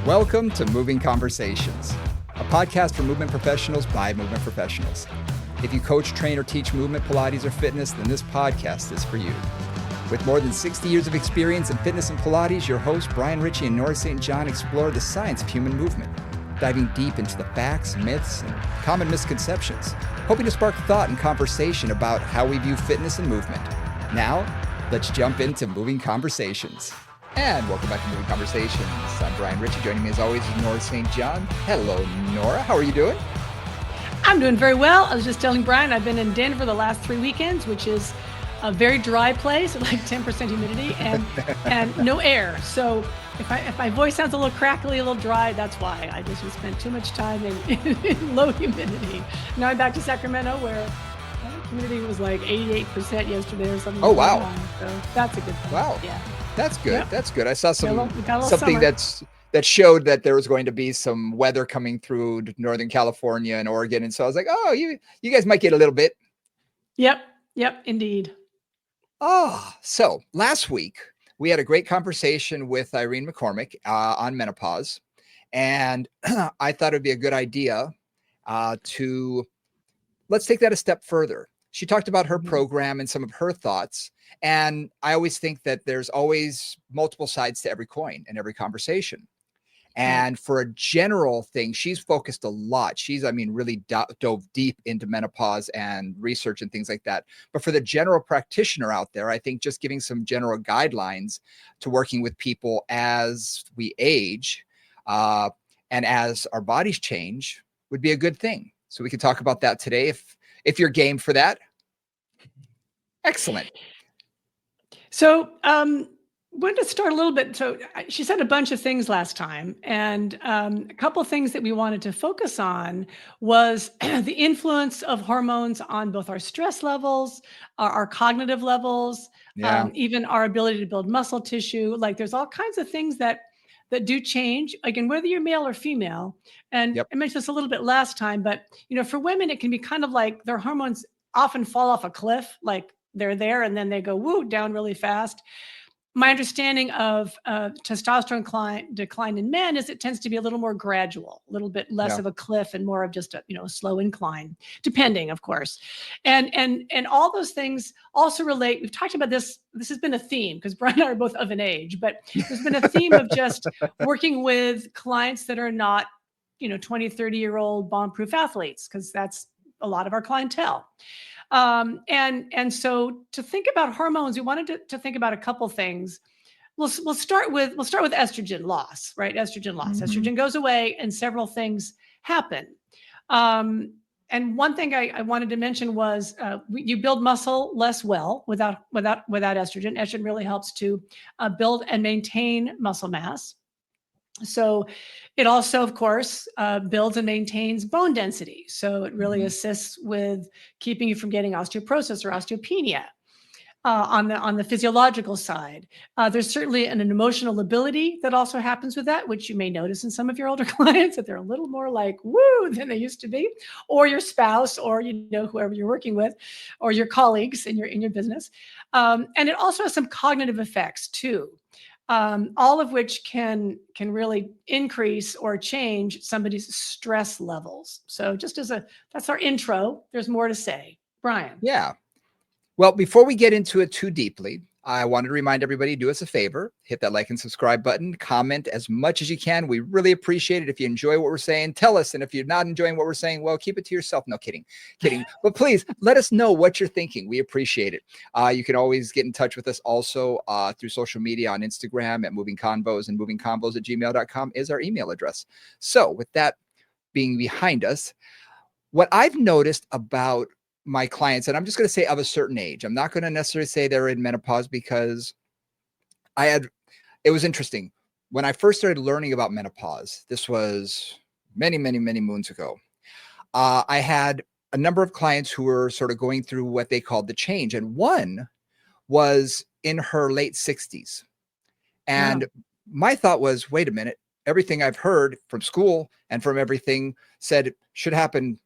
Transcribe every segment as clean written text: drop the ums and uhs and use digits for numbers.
Welcome to Moving Conversations, a podcast for movement professionals by movement professionals. If you coach, train, or teach movement, Pilates, or fitness, then this podcast is for you. With more than 60 years of experience in fitness and Pilates, your hosts, Brian Ritchie and Nora St. John, explore the science of human movement, diving deep into the facts, myths, and common misconceptions, hoping to spark thought and conversation about how we view fitness and movement. Now, let's jump into Moving Conversations. And welcome back to Moving Conversations. I'm Brian Ritchie. Joining me as always is Nora St. John. Hello, Nora. How are you doing? I'm doing very well. I was just telling Brian, I've been in Denver the last 3 weekends, which is a very dry place, like 10% humidity and no air. So if my voice sounds a little crackly, a little dry, that's why. I just spent too much time in low humidity. Now I'm back to Sacramento where humidity was like 88% yesterday or something. Oh, wow. So that's a good thing. Wow. Yeah. That's good. Yep. That's good. I saw something summer. that showed that there was going to be some weather coming through Northern California and Oregon. And so I was like, oh, you guys might get a little bit. Yep, indeed. Oh, so last week we had a great conversation with Irene McCormick on menopause. And I thought it'd be a good idea let's take that a step further. She talked about her program and some of her thoughts. And I always think that there's always multiple sides to every coin and every conversation. And for a general thing, she's focused a lot. She's, really dove deep into menopause and research and things like that. But for the general practitioner out there, I think just giving some general guidelines to working with people as we age and as our bodies change would be a good thing. So we can talk about that today if you're game for that. Excellent. So wanted to start a little bit. So she said a bunch of things last time, and a couple of things that we wanted to focus on was the influence of hormones on both our stress levels, our cognitive levels, even our ability to build muscle tissue. Like there's all kinds of things that do change, again, whether you're male or female. And I mentioned this a little bit last time, but for women, it can be kind of like their hormones often fall off a cliff, like they're there and then they go down really fast. My understanding of testosterone decline in men is it tends to be a little more gradual, a little bit less of a cliff and more of just a slow incline, depending, of course. And all those things also relate. We've talked about this. This has been a theme because Brian and I are both of an age, but there's been a theme of just working with clients that are not 20, 30-year-old bomb-proof athletes, because that's a lot of our clientele. And so to think about hormones, we wanted to think about a couple things. We'll start with estrogen loss, right? Estrogen loss. Estrogen goes away and several things happen. And one thing I wanted to mention was you build muscle less well without estrogen. Estrogen really helps to build and maintain muscle mass. So it also, of course, builds and maintains bone density. So it really assists with keeping you from getting osteoporosis or osteopenia. On the physiological side, there's certainly an emotional ability that also happens with that, which you may notice in some of your older clients, that they're a little more like woo than they used to be, or your spouse, or whoever you're working with, or your colleagues in your business. And it also has some cognitive effects too. All of which can really increase or change somebody's stress levels. So just that's our intro. There's more to say. Brian. Yeah. Well, before we get into it too deeply, I wanted to remind everybody, do us a favor, hit that like and subscribe button, comment as much as you can. We really appreciate it. If you enjoy what we're saying, tell us. And if you're not enjoying what we're saying, well, keep it to yourself. No, kidding. But please let us know what you're thinking. We appreciate it. You can always get in touch with us also through social media on Instagram at Moving Convos, and movingconvos@gmail.com is our email address. So with that being behind us, what I've noticed about my clients, and I'm just going to say of a certain age, I'm not going to necessarily say they're in menopause, because it was interesting. When I first started learning about menopause, this was many, many, many moons ago, I had a number of clients who were sort of going through what they called the change. And one was in her late 60s. And my thought was, wait a minute, everything I've heard from school and from everything said it should happen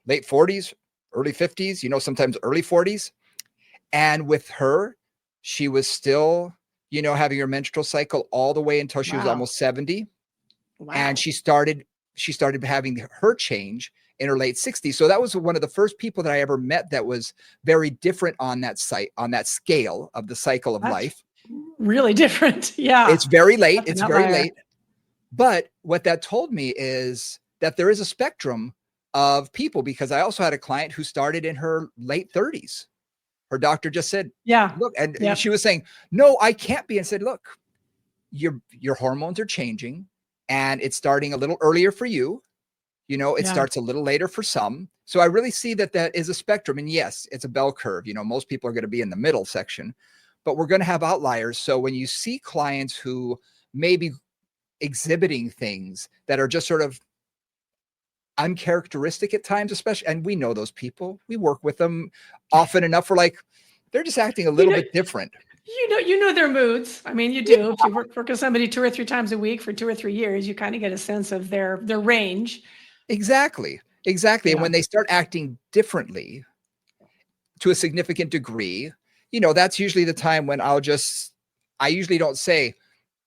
late 40s, early 50s, sometimes early 40s. And with her, she was still, having her menstrual cycle all the way until she was almost 70. And Wow. she started having her change in her late 60s. So that was one of the first people that I ever met that was very different on that scale of the cycle of That's life. really different. Yeah. It's very late. That's an It's very outlier. late. But what that told me is that there is a spectrum of people, because I also had a client who started in her late 30s. Her doctor just said, Yeah. look, and Yep. she was saying, no, I can't be. And said, look, your hormones are changing and it's starting a little earlier for you. You know, it Yeah. starts a little later for some. So I really see that that is a spectrum. And yes, it's a bell curve. You know, most people are going to be in the middle section, but we're going to have outliers. So when you see clients who may be exhibiting things that are just sort of uncharacteristic at times, especially, and we know those people, we work with them often enough for like, they're just acting a You little know, bit different. you know their moods. I mean, you do. If you work with somebody 2 or 3 times a week for 2 or 3 years, you kind of get a sense of their range. Exactly. Exactly. And Yeah. when they start acting differently to a significant degree, you know, that's usually the time when I usually don't say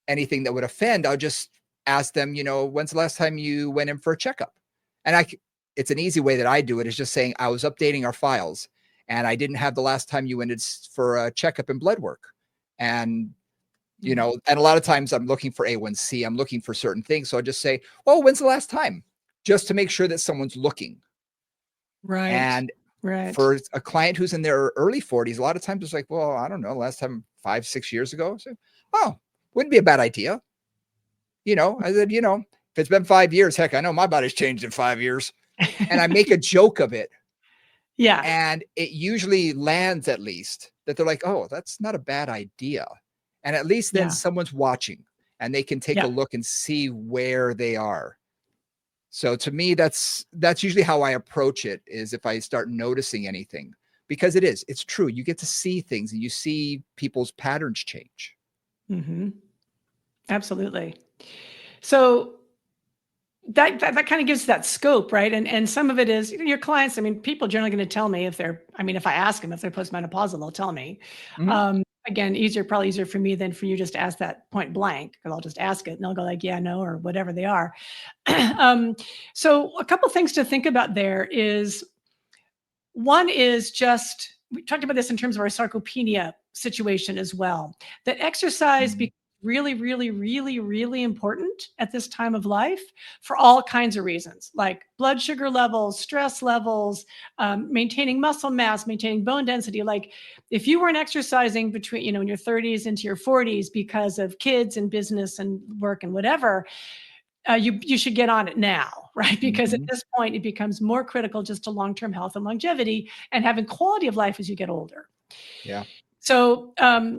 anything that would offend. I'll just ask them, you know, when's the last time you went in for a checkup? And it's an easy way that I do it, is just saying I was updating our files and I didn't have the last time you went for a checkup and blood work. And, you Mm. know, and a lot of times I'm looking for A1C, I'm looking for certain things. So I just say, well, when's the last time? Just to make sure that someone's looking. Right. And Right. for a client who's in their early 40s, a lot of times it's like, well, I don't know, last time 5, 6 years ago. So, oh, wouldn't be a bad idea. You know, I said, you know, if it's been 5 years, heck, I know my body's changed in 5 years. And I make a joke of it. Yeah. And it usually lands, at least, that they're like, oh, that's not a bad idea. And at least then Yeah. someone's watching and they can take a Yeah. look and see where they are. So to me, that's usually how I approach it, is if I start noticing anything, because it's true. You get to see things and you see people's patterns change. Hmm. Absolutely. So that kind of gives that scope, right? And some of it is, you know, your clients. I mean, people are generally going to tell me if they're. I mean, if I ask them if they're postmenopausal, they'll tell me. Mhm. Again, probably easier for me than for you just to ask that point blank, because I'll just ask it and they'll go like, yeah, no, or whatever they are. um, so a couple things to think about there is, one is just, we talked about this in terms of our sarcopenia situation as well, that exercise Mhm. becomes really, really, really, really important at this time of life for all kinds of reasons, like blood sugar levels, stress levels, maintaining muscle mass, maintaining bone density. Like if you weren't exercising between, you know, in your 30s into your 40s because of kids and business and work and whatever, you should get on it now, right? Because at Mhm. this point, it becomes more critical just to long-term health and longevity and having quality of life as you get older. Yeah. So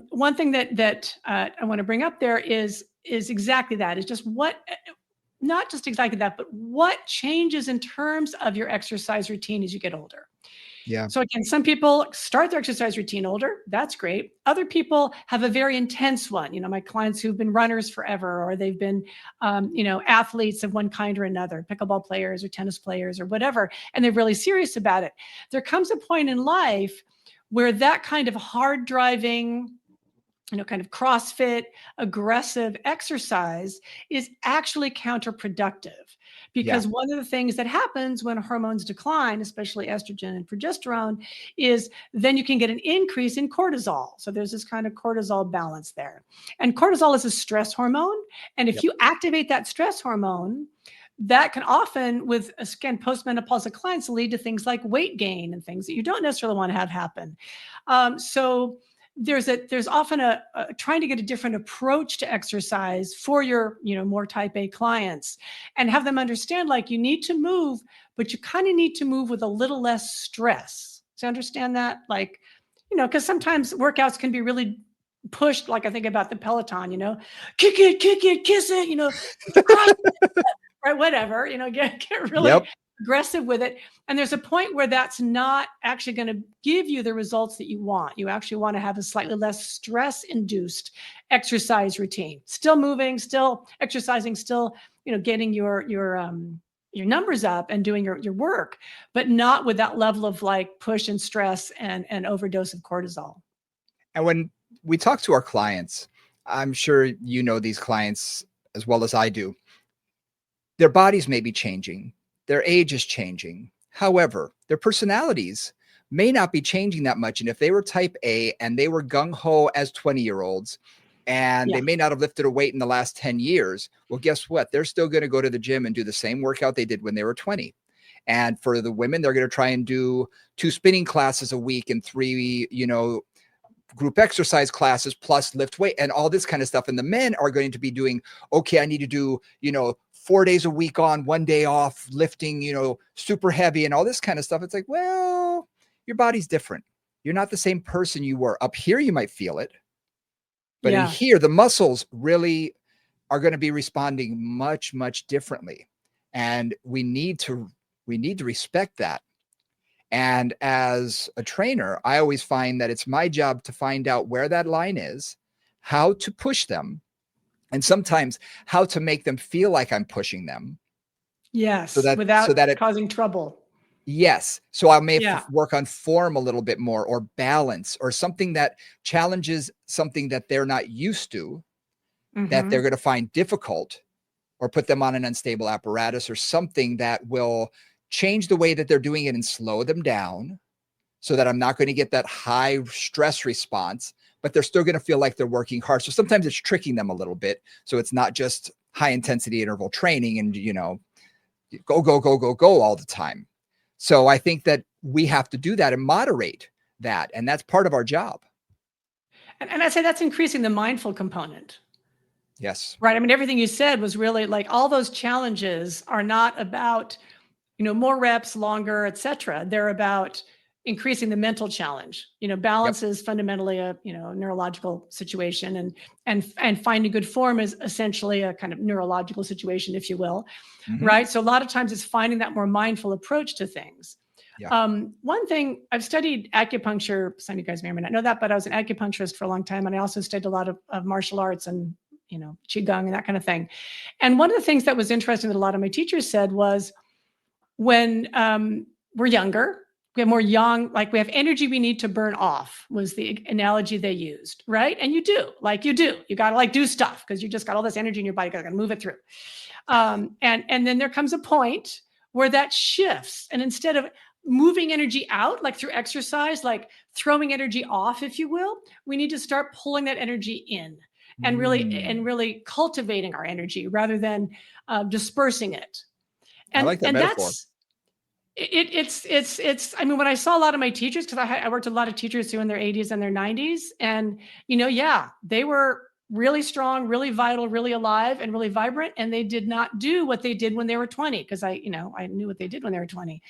one thing that I want to bring up there is exactly that. Is just what, not just exactly that, but what changes in terms of your exercise routine as you get older. Yeah. So again, some people start their exercise routine older. That's great. Other people have a very intense one. You know, my clients who've been runners forever, or they've been, you know, athletes of one kind or another, pickleball players or tennis players or whatever, and they're really serious about it. There comes a point in life where that kind of hard driving, you know, kind of CrossFit, aggressive exercise is actually counterproductive. Yeah. Because one of the things that happens when hormones decline, especially estrogen and progesterone, is then you can get an increase in cortisol. So there's this kind of cortisol balance there. And cortisol is a stress hormone. And if Yep. you activate that stress hormone, that can often, with again postmenopausal clients, lead to things like weight gain and things that you don't necessarily want to have happen. So there's often a trying to get a different approach to exercise for your, you know, more type A clients, and have them understand, like, you need to move, but you kind of need to move with a little less stress. So understand that, like, you know, because sometimes workouts can be really pushed. Like I think about the Peloton, you know, kick it, kiss it, you know, cross, right, whatever, you know, get really Yep. aggressive with it. And there's a point where that's not actually going to give you the results that you want. You actually want to have a slightly less stress induced exercise routine, still moving, still exercising, still, you know, getting your numbers up and doing your work, but not with that level of like push and stress and overdose of cortisol. And when we talk to our clients, I'm sure you know these clients as well as I do. their bodies may be changing, their age is changing. However, their personalities may not be changing that much. And if they were type A and they were gung-ho as 20-year-olds, and Yeah. they may not have lifted a weight in the last 10 years, well, guess what? They're still going to go to the gym and do the same workout they did when they were 20. And for the women, they're going to try and do 2 spinning classes a week and 3, group exercise classes plus lift weight and all this kind of stuff. And the men are going to be doing, okay, I need to do, 4 days a week on, 1 day off, lifting, super heavy and all this kind of stuff. It's like, well, your body's different. You're not the same person you were. Up here, you might feel it. But in here, the muscles really are going to be responding much, much differently. And we need to respect that. And as a trainer, I always find that it's my job to find out where that line is, how to push them, and sometimes how to make them feel like I'm pushing them. Yes, So that without it causing trouble. Yes. So I may Yeah. work on form a little bit more, or balance, or something that challenges something that they're not used to, that they're going to find difficult, or put them on an unstable apparatus or something that will change the way that they're doing it and slow them down so that I'm not going to get that high stress response, but they're still going to feel like they're working hard. So sometimes it's tricking them a little bit. So it's not just high intensity interval training and, go, go, go, go, go all the time. So I think that we have to do that and moderate that. And that's part of our job. And I say that's increasing the mindful component. Yes. Right. I mean, everything you said was really like all those challenges are not about, more reps, longer, et cetera. They're about increasing the mental challenge. Balance is fundamentally a, neurological situation, and finding good form is essentially a kind of neurological situation, if you will. Right. So a lot of times it's finding that more mindful approach to things. Yeah. One thing, I've studied acupuncture. Some of you guys may or may not know that, but I was an acupuncturist for a long time. And I also studied a lot of martial arts and, qigong and that kind of thing. And one of the things that was interesting that a lot of my teachers said was, when we're younger, we have more young, like we have energy we need to burn off, was the analogy they used, right? And you do. You got to do stuff because you just got all this energy in your body, got to move it through. And then there comes a point where that shifts. And instead of moving energy out, like through exercise, like throwing energy off, if you will, we need to start pulling that energy in and really cultivating our energy rather than dispersing it. I like that metaphor. It's I mean, when I saw a lot of my teachers, because I worked with a lot of teachers who in their 80s and their 90s, and they were really strong, really vital, really alive, and really vibrant, and they did not do what they did when they were 20, because I knew what they did when they were 20.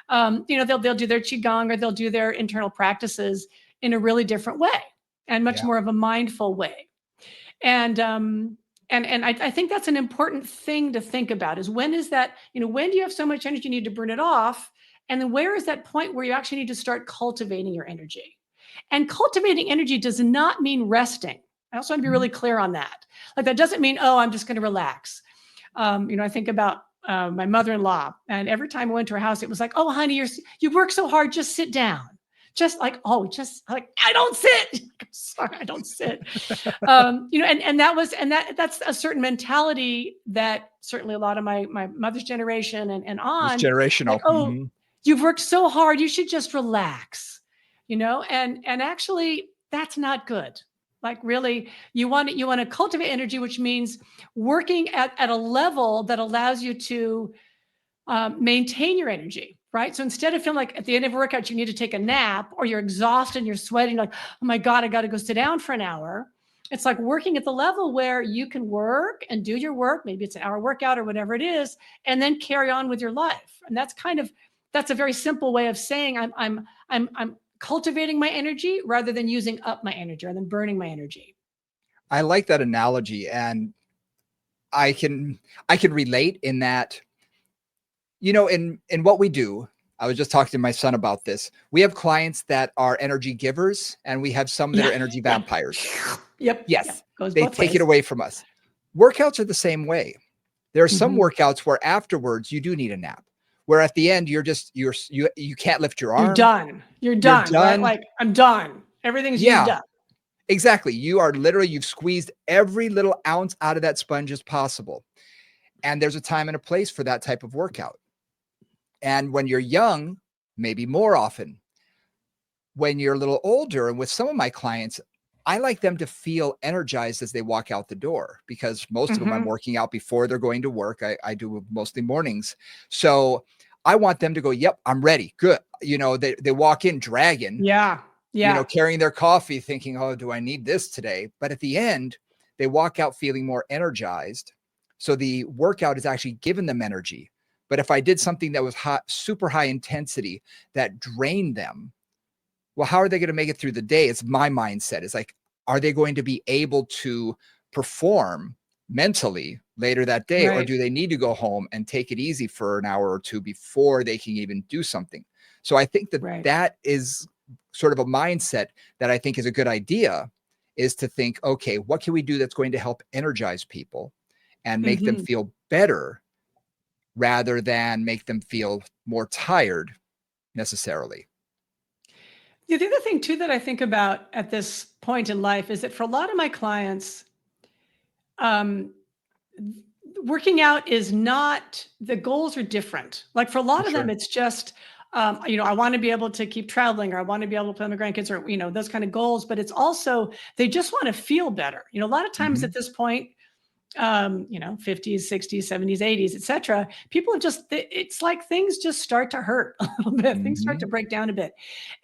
They'll do their qigong, or they'll do their internal practices in a really different way, and much more of a mindful way. And I think that's an important thing to think about, is when is that, when do you have so much energy you need to burn it off? And then where is that point where you actually need to start cultivating your energy? And cultivating energy does not mean resting. I also want to be really clear on that. Like, that doesn't mean, oh, I'm just going to relax. I think about my mother-in-law, and every time I went to her house, it was like, oh, honey, you work so hard, just sit down. Just like, I don't sit. I'm sorry, I don't sit. That's a certain mentality that certainly a lot of my mother's generation and on. It's generational. Like, oh, you've worked so hard, you should just relax, and actually that's not good. Like, really, you want to cultivate energy, which means working at a level that allows you to maintain your energy. Right. So instead of feeling like at the end of a workout, you need to take a nap, or you're exhausted and you're sweating, like, oh my God, I got to go sit down for an hour. It's like working at the level where you can work and do your work. Maybe it's an hour workout or whatever it is, and then carry on with your life. And that's a very simple way of saying I'm cultivating my energy rather than using up my energy, rather than burning my energy. I like that analogy. And I can relate in that, in what we do. I was just talking to my son about this. We have clients that are energy givers, and we have some that are energy vampires. Yep. Yes. Goes they both take ways. it away from us. Workouts are the same way. There are some workouts where afterwards you do need a nap, where at the end you can't lift your arm. You're done. Right? Like, I'm done. Everything's used up. Exactly. You've squeezed every little ounce out of that sponge as possible. And there's a time and a place for that type of workout. And when you're young, maybe more often. When you're a little older, and with some of my clients, I like them to feel energized as they walk out the door, because most of them I'm working out before they're going to work. I do mostly mornings. So I want them to go, yep, I'm ready. Good. They walk in dragging, Yeah. Yeah. carrying their coffee thinking, oh, do I need this today? But at the end, they walk out feeling more energized. So the workout is actually giving them energy. But if I did something that was hot, super high intensity that drained them, well, how are they going to make it through the day? It's my mindset. It's like, are they going to be able to perform mentally later that day? Or Right. do they need to go home and take it easy for an hour or two before they can even do something? So I think that Right. that is sort of a mindset that I think is a good idea, is to think, okay, what can we do that's going to help energize people and make them feel better rather than make them feel more tired necessarily? Yeah, the other thing too that I think about at this point in life is that for a lot of my clients, um, working out is not, the goals are different. Like for a lot For of them, sure. it's just, I want to be able to keep traveling, or I want to be able to play with my grandkids, or, those kind of goals. But it's also, they just want to feel better. A lot of times Mhm. at this point, 50s, 60s, 70s, 80s, etc. People have just, it's like things just start to hurt a little bit. Things start to Mhm. break down a bit.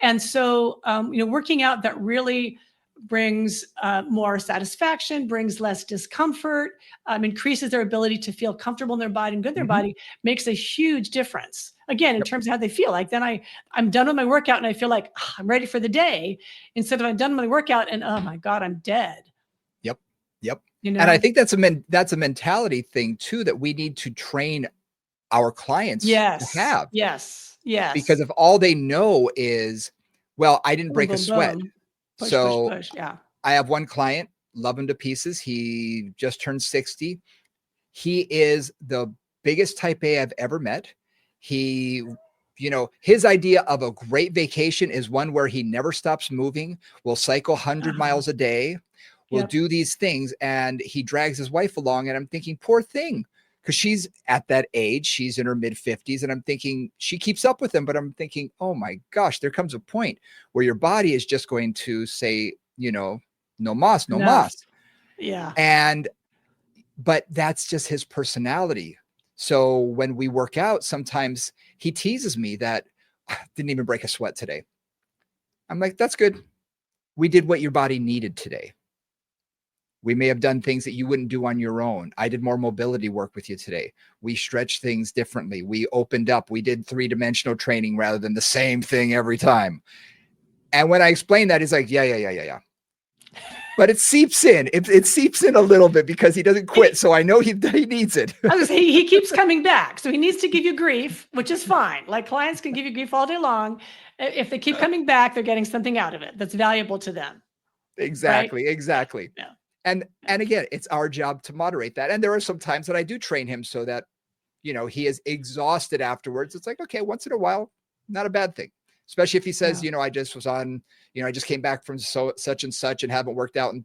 And so, working out that really brings more satisfaction, brings less discomfort, increases their ability to feel comfortable in their body and good in their Mhm. body, makes a huge difference. Again, in Yep. terms of how they feel. Like then I'm done with my workout and I feel like I'm ready for the day, instead of I'm done with my workout and oh my God, I'm dead. Yep. Yep. You And I know? think that's a mentality thing too, that we need to train our clients to Yes, have, yes, because yes. if all they know is, well, I didn't Boom, break a boom, sweat. boom. Push, push, So push. Yeah. I have one client, love him to pieces. He just turned 60. He is the biggest type A I've ever met. He, his idea of a great vacation is one where he never stops moving, will cycle 100 Uh-huh. miles a day, will Yep. do these things. And he drags his wife along. And I'm thinking, poor thing, because she's at that age, she's in her mid 50s. And I'm thinking she keeps up with him. But I'm thinking, oh my gosh, there comes a point where your body is just going to say, no mas, no Enough. mas. Yeah. And but that's just his personality. So when we work out, sometimes he teases me that didn't even break a sweat today. I'm like, that's good. We did what your body needed today. We may have done things that you wouldn't do on your own. I did more mobility work with you today. We stretched things differently. We opened up. We did 3-dimensional training rather than the same thing every time. And when I explain that, he's like, yeah. But it seeps in. It seeps in a little bit because he doesn't quit. He, So I know he needs it. I was he keeps coming back. So he needs to give you grief, which is fine. Like clients can give you grief all day long. If they keep coming back, they're getting something out of it that's valuable to them. Right? Exactly. Yeah. And Yeah. and again, it's our job to moderate that. And there are some times that I do train him so that, he is exhausted afterwards. It's like, okay, once in a while, not a bad thing. Especially if he says, Yeah. I just was on, I just came back from such and such and haven't worked out in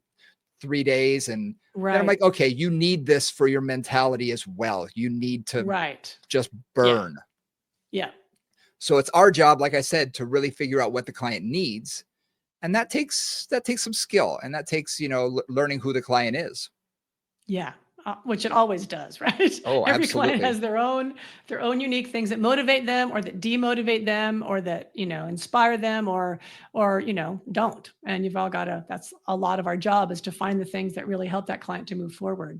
3 days. And then I'm Right. like, okay, you need this for your mentality as well. You need to Right. just Yeah. burn. Yeah. So it's our job, like I said, to really figure out what the client needs. And that takes some skill, and that takes, learning who the client is. Yeah, which it always does, right? Oh, Every client absolutely. has their own unique things that motivate them, or that demotivate them, or that inspire them, or don't. And you've all got to. That's a lot of our job, is to find the things that really help that client to move forward.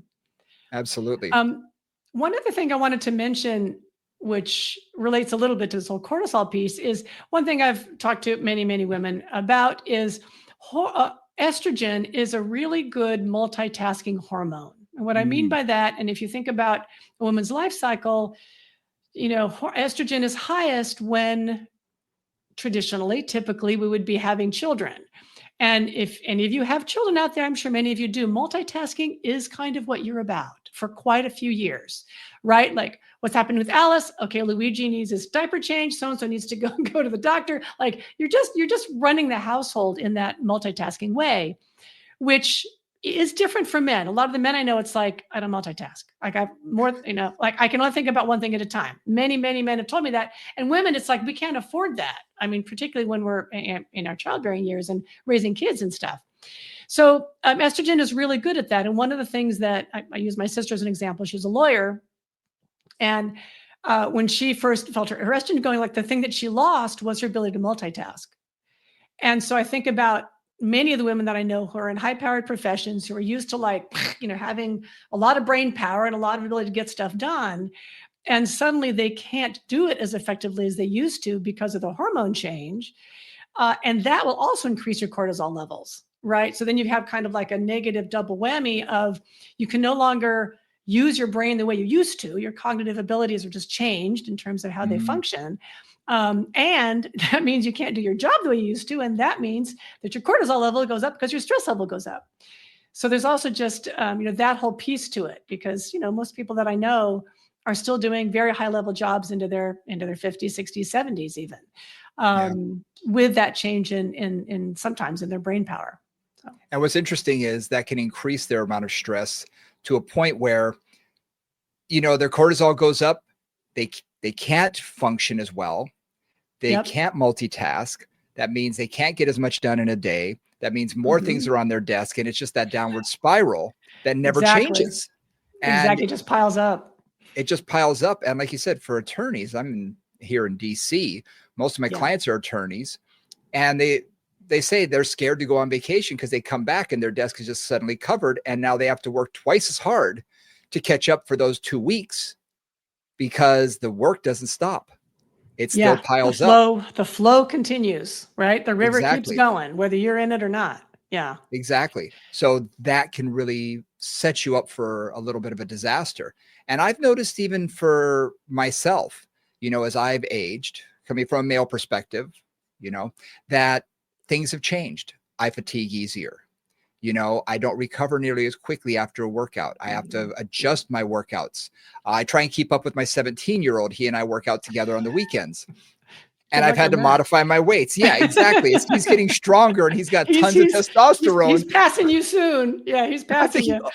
Absolutely. Um, One other thing I wanted to mention, which relates a little bit to this whole cortisol piece, is one thing I've talked to many, many women about is estrogen is a really good multitasking hormone. And what I mean Mm, by that, and if you think about a woman's life cycle, estrogen is highest when traditionally, typically, we would be having children. And if any of you have children out there, I'm sure many of you do, multitasking is kind of what you're about for quite a few years, right? Like what's happened with Alice. Okay, Luigi needs his diaper change. So-and-so needs to go to the doctor. Like you're just running the household in that multitasking way, which is different for men. A lot of the men I know, it's like, I don't multitask. Like I have more, like I can only think about one thing at a time. Many, many men have told me that. And women, it's like, we can't afford that. I mean, particularly when we're in our childbearing years and raising kids and stuff. So estrogen is really good at that. And one of the things that I use my sister as an example, she's a lawyer. And when she first felt her estrogen going, like the thing that she lost was her ability to multitask. And so I think about many of the women that I know who are in high powered professions, who are used to like, having a lot of brain power and a lot of ability to get stuff done. And suddenly they can't do it as effectively as they used to because of the hormone change. And that will also increase your cortisol levels, right? So then you have kind of like a negative double whammy of you can no longer use your brain the way you used to. Your cognitive abilities are just changed in terms of how they function. And that means you can't do your job the way you used to. And that means that your cortisol level goes up because your stress level goes up. So there's also just, that whole piece to it, because, most people that I know are still doing very high level jobs into their 50s, 60s, 70s, even with that change in sometimes in their brain power. So. And what's interesting is that can increase their amount of stress to a point where, their cortisol goes up. They can't function as well. They can't multitask. That means they can't get as much done in a day. That means more things are on their desk. And it's just that downward spiral that never changes. And it just piles up. It just piles up. And like you said, for attorneys, I'm here in DC. Most of my clients are attorneys. And they say they're scared to go on vacation because they come back and their desk is just suddenly covered. And now they have to work twice as hard to catch up for those 2 weeks because the work doesn't stop. It still piles up. The flow continues, right? The river Exactly. keeps going, whether you're in it or not. Yeah. Exactly. So that can really set you up for a little bit of a disaster. And I've noticed even for myself, as I've aged, coming from a male perspective, that things have changed. I fatigue easier. I don't recover nearly as quickly after a workout. I have to adjust my workouts. I try and keep up with my 17-year-old. He and I work out together on the weekends. And I've had to modify my weights. Yeah, exactly. He's getting stronger and he's got tons of testosterone. He's passing you soon. Yeah, he's passing you.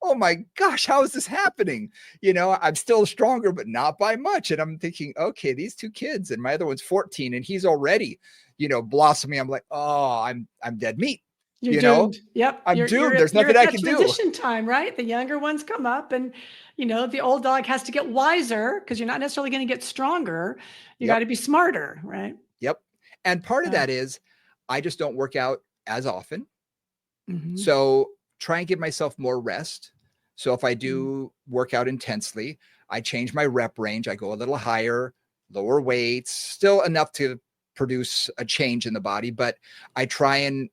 Oh my gosh, how is this happening? I'm still stronger, but not by much. And I'm thinking, okay, these 2 kids, and my other one's 14 and he's already, blossoming. I'm like, oh, I'm dead meat. You're doomed. Yep. I'm doomed. There's nothing I can do. Transition time, right? The younger ones come up and, the old dog has to get wiser because you're not necessarily going to get stronger. You got to be smarter, right? Yep. And part of that is I just don't work out as often. So try and give myself more rest. So if I do work out intensely, I change my rep range. I go a little higher, lower weights, still enough to produce a change in the body, but I try and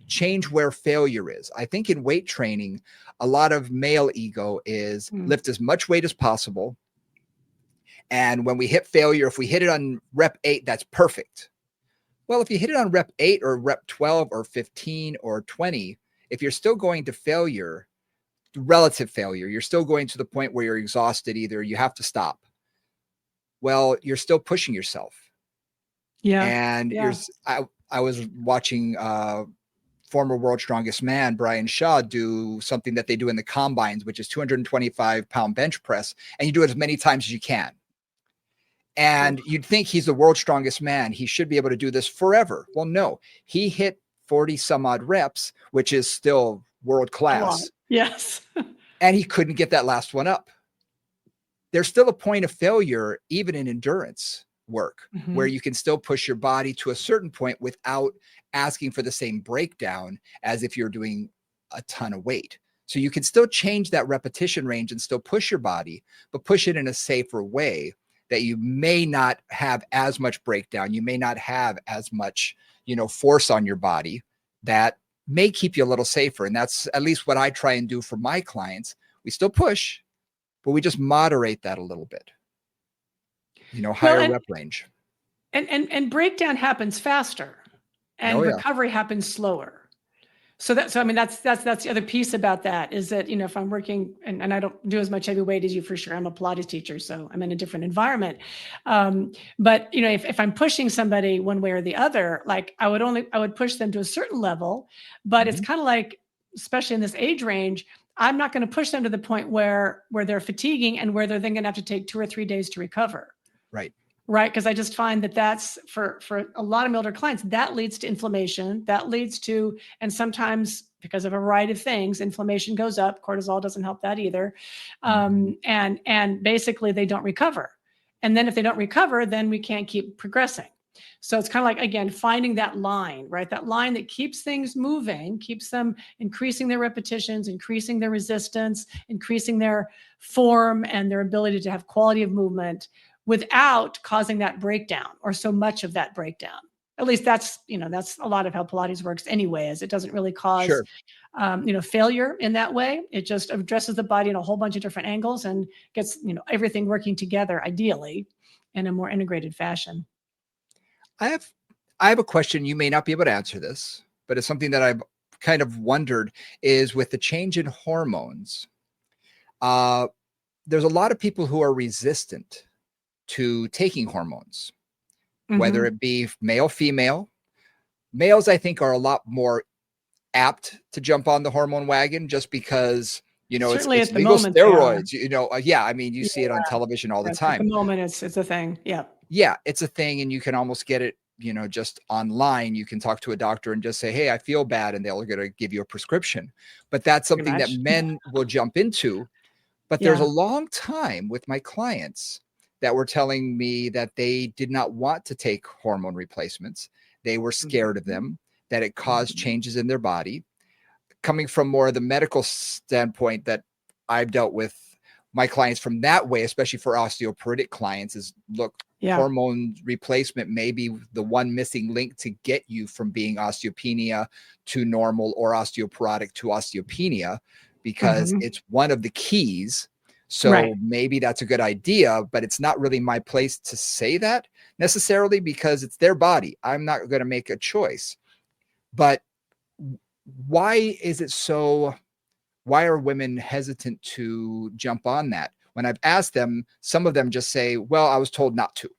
change where failure is. I think in weight training, a lot of male ego is lift as much weight as possible. And when we hit failure, if we hit it on rep 8, that's perfect. Well, if you hit it on rep 8 or rep 12 or 15 or 20, if you're still going to failure, relative failure, you're still going to the point where you're exhausted, either you have to stop. Well, you're still pushing yourself. Yeah. And I was watching former world strongest man, Brian Shaw, do something that they do in the combines, which is 225-pound bench press. And you do it as many times as you can. And you'd think he's the world's strongest man. He should be able to do this forever. Well, no, he hit 40 some odd reps, which is still world class. Yes. And he couldn't get that last one up. There's still a point of failure, even in endurance work, where you can still push your body to a certain point without asking for the same breakdown as if you're doing a ton of weight. So you can still change that repetition range and still push your body, but push it in a safer way that you may not have as much breakdown. You may not have as much, force on your body. That may keep you a little safer. And that's at least what I try and do for my clients. We still push, but we just moderate that a little bit. Higher rep range. And breakdown happens faster and recovery happens slower. So that's the other piece about that is that, if I'm working and I don't do as much heavy weight as you for sure, I'm a Pilates teacher, so I'm in a different environment. But if I'm pushing somebody one way or the other, like I would push them to a certain level, but it's kind of like, especially in this age range, I'm not going to push them to the point where they're fatiguing and where they're then going to have to take 2 or 3 days to recover. Right. Right. Because I just find that that's for a lot of older clients, that leads to inflammation, that leads to, and sometimes because of a variety of things, inflammation goes up. Cortisol doesn't help that either. And basically they don't recover. And then if they don't recover, then we can't keep progressing. So it's kind of like, again, finding that line, right? That line that keeps things moving, keeps them increasing their repetitions, increasing their resistance, increasing their form and their ability to have quality of movement without causing that breakdown or so much of that breakdown. At least that's a lot of how Pilates works anyway, is it doesn't really cause, failure in that way. It just addresses the body in a whole bunch of different angles and gets, everything working together, ideally in a more integrated fashion. I have a question. You may not be able to answer this, but it's something that I've kind of wondered is with the change in hormones. There's a lot of people who are resistant to taking hormones, whether it be male, female. Males, I think, are a lot more apt to jump on the hormone wagon just because, it's legal steroids, I mean, you see it on television all the time. At the moment, it's a thing. Yeah. Yeah, it's a thing. And you can almost get it, just online. You can talk to a doctor and just say, hey, I feel bad. And they're going to give you a prescription. But that's something that men will jump into. But there's a long time with my clients that were telling me that they did not want to take hormone replacements. They were scared of them, that it caused changes in their body. Coming from more of the medical standpoint that I've dealt with my clients from that way, especially for osteoporotic clients, is look, hormone replacement may be the one missing link to get you from being osteopenia to normal or osteoporotic to osteopenia, because it's one of the keys. So maybe that's a good idea, but it's not really my place to say that necessarily because it's their body. I'm not going to make a choice. But why are women hesitant to jump on that? When I've asked them, some of them just say, well, I was told not to.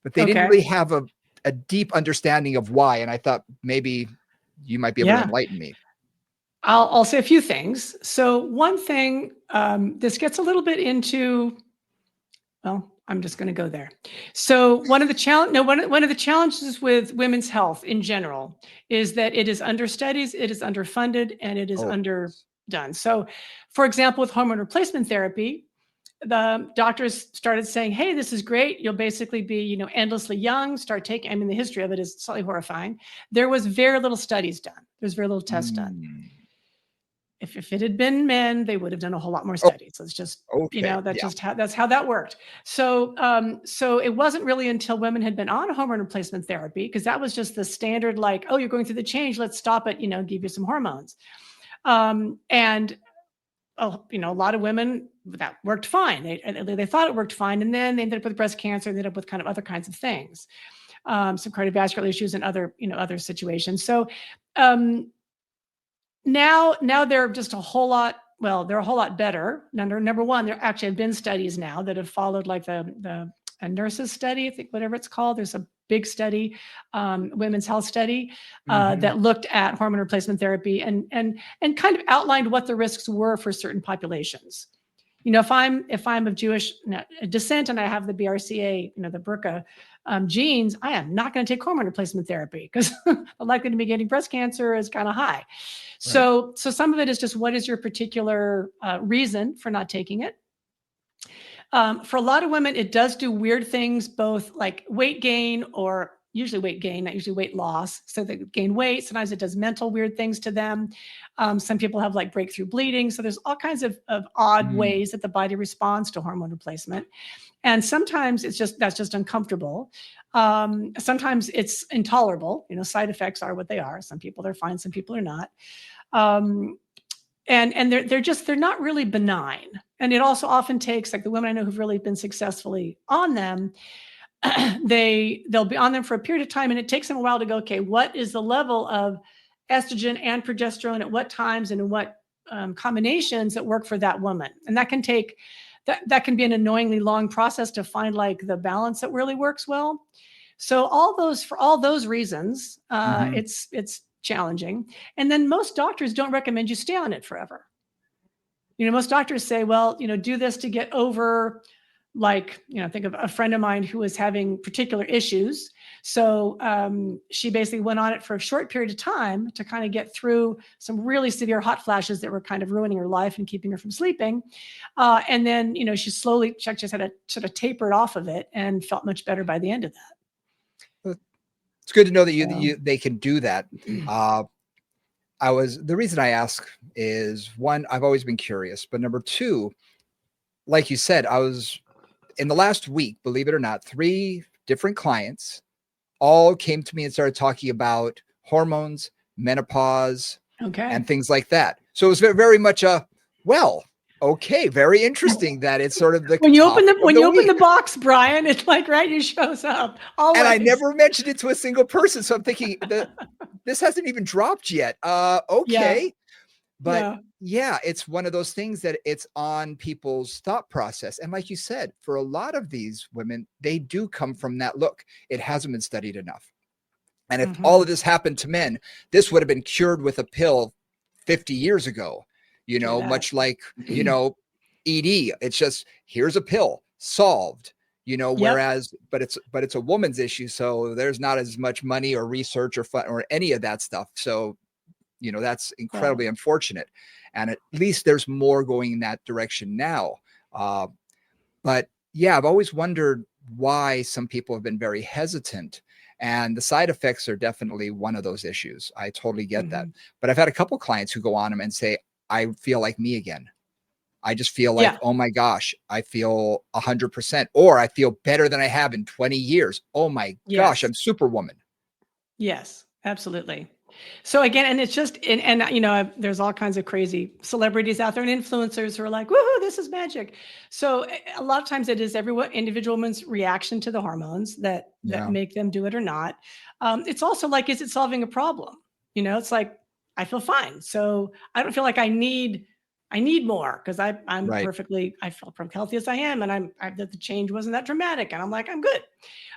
But they didn't really have a deep understanding of why. And I thought maybe you might be able to enlighten me. I'll say a few things. So one thing, this gets a little bit into, well, I'm just going to go there. So one of the challenges with women's health in general is that it is understudied, it is underfunded, and it is underdone. So, for example, with hormone replacement therapy, the doctors started saying, hey, this is great. You'll basically be, endlessly young, start taking, I mean, the history of it is slightly horrifying. There was very little studies done. There's very little tests done. If it had been men, they would have done a whole lot more studies. It's just, that's how that worked. So it wasn't really until women had been on hormone replacement therapy, because that was just the standard, like, oh, you're going through the change, let's stop it, give you some hormones. And a lot of women, that worked fine. They thought it worked fine. And then they ended up with breast cancer, they ended up with kind of other kinds of things, some cardiovascular issues and other situations. So, now they're just a whole lot, they're a whole lot better. Number one, there actually have been studies now that have followed, like the nurses study, I think, whatever it's called. There's a big study, women's health study, that looked at hormone replacement therapy and kind of outlined what the risks were for certain populations. If I'm of Jewish descent and I have the BRCA, the BRCA genes, I am not going to take hormone replacement therapy because the likelihood of me getting breast cancer is kind of high. So some of it is just, what is your particular reason for not taking it? For a lot of women, it does do weird things, both like weight gain, or usually weight gain, not usually weight loss. So they gain weight. Sometimes it does mental weird things to them. Some people have like breakthrough bleeding. So there's all kinds of odd ways that the body responds to hormone replacement. And sometimes that's just uncomfortable. Sometimes it's intolerable. Side effects are what they are. Some people they're fine, some people are not. And they're not really benign. And it also often takes, like the women I know who've really been successfully on them, they'll be on them for a period of time, and it takes them a while to go, okay, what is the level of estrogen and progesterone at what times and in what combinations that work for that woman? And that can take, that can be an annoyingly long process to find like the balance that really works well. So for all those reasons, it's challenging. And then most doctors don't recommend you stay on it forever. Most doctors say, well, do this to get over, like, think of a friend of mine who was having particular issues. So she basically went on it for a short period of time to kind of get through some really severe hot flashes that were kind of ruining her life and keeping her from sleeping. And then, she just had to sort of taper it off of it and felt much better by the end of that. It's good to know that they can do that. The reason I ask is, one, I've always been curious, but number two, like you said, I was in the last week, believe it or not, 3 different clients all came to me and started talking about hormones, menopause, and things like that. So it was very much okay, very interesting that it's sort of the when you open the box, Brian, it's like it shows up always. And I never mentioned it to a single person, so I'm thinking that this hasn't even dropped yet. Okay. But yeah, it's one of those things that it's on people's thought process. And like you said, for a lot of these women, they do come from that look. It hasn't been studied enough. And if all of this happened to men, this would have been cured with a pill 50 years ago, much like, ED. It's just, here's a pill, solved, whereas, but it's a woman's issue. So there's not as much money or research or fun or any of that stuff. So that's incredibly unfortunate. And at least there's more going in that direction now. But yeah, I've always wondered why some people have been very hesitant, and the side effects are definitely one of those issues. I totally get that. But I've had a couple clients who go on them and say, I feel like me again. I just feel like, oh my gosh, I feel 100%, or I feel better than I have in 20 years. Oh my gosh, I'm Superwoman. Yes, absolutely. So again, and it's just, and there's all kinds of crazy celebrities out there and influencers who are like, woohoo, this is magic. So a lot of times it is every individual woman's reaction to the hormones that make them do it or not. It's also like, is it solving a problem? It's like, I feel fine. So I don't feel like I need more, because I'm perfectly, I feel healthy as I am. And that the change wasn't that dramatic. And I'm like, I'm good.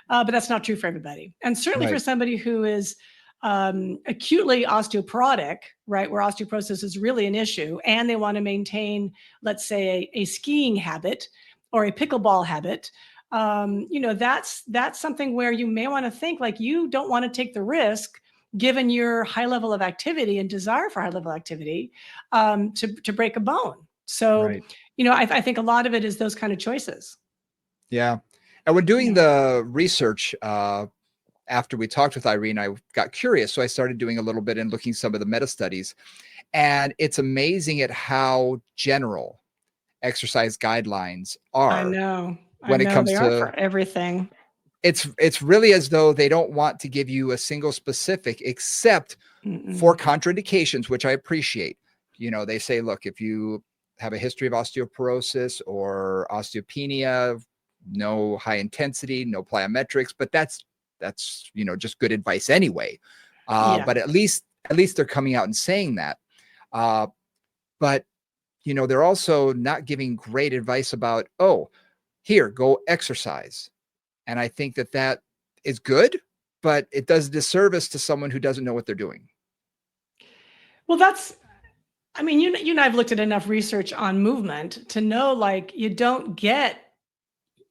But that's not true for everybody. And certainly for somebody who is acutely osteoporotic, where osteoporosis is really an issue, and they want to maintain, let's say, a skiing habit or a pickleball habit, that's something where you may want to think, like, you don't want to take the risk, given your high level of activity and desire for high level activity, to break a bone. So, I think a lot of it is those kind of choices. Yeah. And when doing the research, after we talked with Irene, I got curious. So I started doing a little bit and looking some of the meta studies, and it's amazing at how general exercise guidelines are. I know. When it comes to for everything. It's really as though they don't want to give you a single specific, except for contraindications, which I appreciate. They say, look, if you have a history of osteoporosis or osteopenia, no high intensity, no plyometrics, but that's just good advice anyway. But at least they're coming out and saying that. But they're also not giving great advice about, here, go exercise. And I think that is good, but it does a disservice to someone who doesn't know what they're doing. Well, you and I've looked at enough research on movement to know, like, I don't get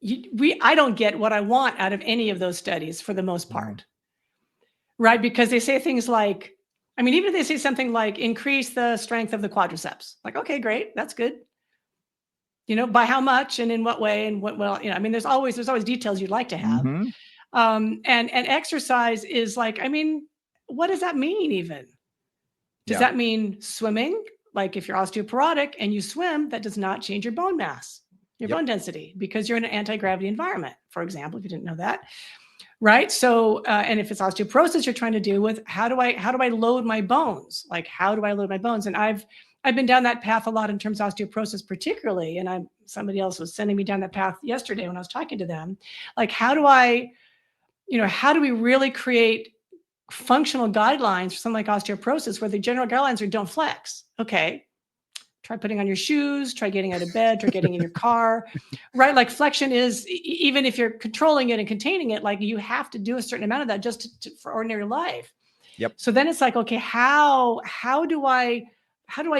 what I want out of any of those studies for the most part. Right? Because they say things like, even if they say something like increase the strength of the quadriceps, like, okay, great. That's good. By how much and in what way and there's always details you'd like to have. And exercise is like, what does that mean even? Does that mean swimming? Like, if you're osteoporotic and you swim, that does not change your bone mass, your bone density, because you're in an anti-gravity environment, for example, if you didn't know that. Right. So, and if it's osteoporosis, you're trying to deal with, how do I load my bones? Like, how do I load my bones? And I've been down that path a lot in terms of osteoporosis, particularly. And somebody else was sending me down that path yesterday when I was talking to them. Like, how do we really create functional guidelines for something like osteoporosis, where the general guidelines are don't flex? Okay. Try putting on your shoes, try getting out of bed, try getting in your car, right? Like, flexion is, even if you're controlling it and containing it, like, you have to do a certain amount of that just for ordinary life. Yep. So then it's like, okay, how do I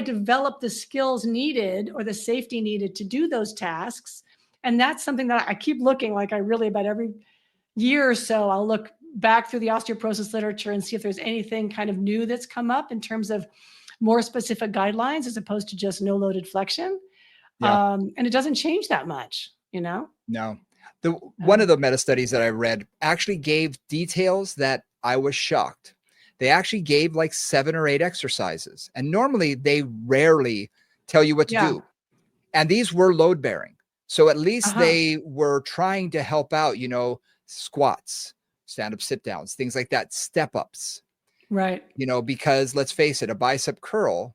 develop the skills needed or the safety needed to do those tasks? And that's something that I keep looking, like I really, about every year or so, I'll look back through the osteoporosis literature and see if there's anything kind of new that's come up in terms of more specific guidelines as opposed to just no loaded flexion. Yeah. And it doesn't change that much, you know? No. One of the meta studies that I read actually gave details that I was shocked. They actually gave like 7 or 8 exercises, and normally they rarely tell you what to Yeah. do. And these were load bearing. So at least Uh-huh. they were trying to help out, squats, stand up, sit downs, things like that, step ups, Right. because let's face it, a bicep curl